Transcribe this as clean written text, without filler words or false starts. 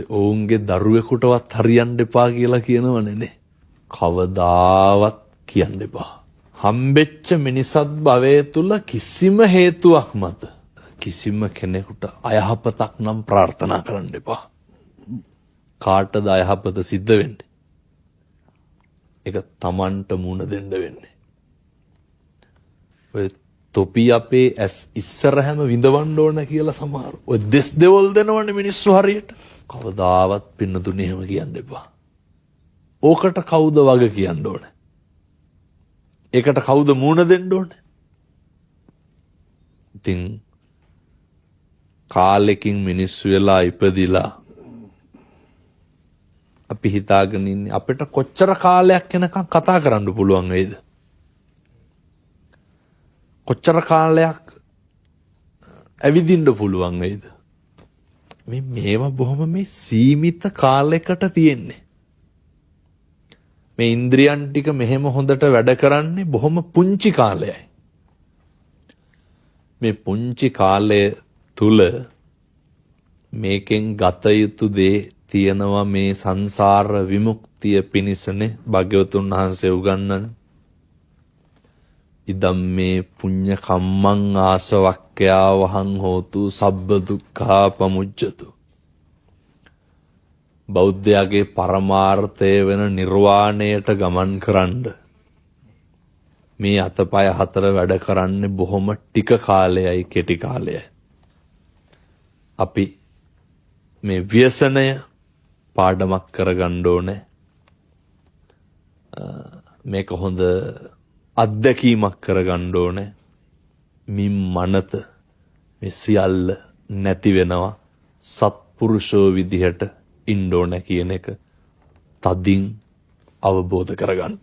ඔවුන්ගේ දරුවෙකුටවත් හරියන්න එපා කියලා කියනවනේ නේ. කවදාවත් කියන්න එපා. හම්බෙච්ච මිනිසත් භවයේ තුල කිසිම හේතුවක් මත කිසිම කෙනෙකුට අයහපතක් නම් ප්‍රාර්ථනා කරන්න එපා. කාටද අයහපත සිද්ධ වෙන්නේ? ඒක Tamanට මුණ දෙන්න වෙන්නේ. ඔය තොපි අපේ ඇස් ඉස්සරහම විඳවන්න ඕන කියලා සමහර ඔය දෙස් දෙවල් දෙනවනේ මිනිස්සු හරියට. කවදාවත් පින්නතුනේ එහෙම කියන්න එපා. ඕකට කවුද වග කියන්න ඕනේ? ඒකට කවුද මුණ දෙන්න ඕනේ? ඉතින් කාලෙකින් මිනිස්සු වෙලා ඉපදිලා අපි හිතාගෙන ඉන්නේ අපිට කොච්චර කාලයක් යනකම් කතා කරන්න පුළුවන් වේද? කොච්චර කාලයක් ඇවිදින්න පුළුවන් වේද? මේවා බොහොම මේ සීමිත කාලයකට තියෙන්නේ. මේ ඉන්ද්‍රියන් ටික මෙහෙම හොඳට වැඩ කරන්නේ බොහොම පුංචි කාලයයි. මේ පුංචි කාලය තුල මේකෙන් ගත යුතු දේ තියෙනවා. මේ සංසාර විමුක්තිය පිණිසනේ භාග්‍යවතුන් වහන්සේ උගන්වන්නේ. ඉදම් මේ පුඤ්ඤ කම්මං ආසවක්ඛ්‍යා වහං හෝතු සබ්බ දුක්ඛා පමුච්ඡතු. බෞද්ධයාගේ පරමාර්ථය වෙන නිර්වාණයට ගමන් කරන්න මේ අතපය හතර වැඩ කරන්නේ බොහොම ටික කාලයයි, කෙටි කාලයයි. අපි මේ ව්‍යසනය පාඩමක් කරගන්න ඕනේ. මේක හොඳ අත්දැකීමක් කරගන්න ඕනේ. මින් මනත මේ සියල්ල නැති වෙනවා. සත්පුරුෂෝ විදිහට ඉන්න ඕනේ කියන එක තදින් අවබෝධ කරගන්න.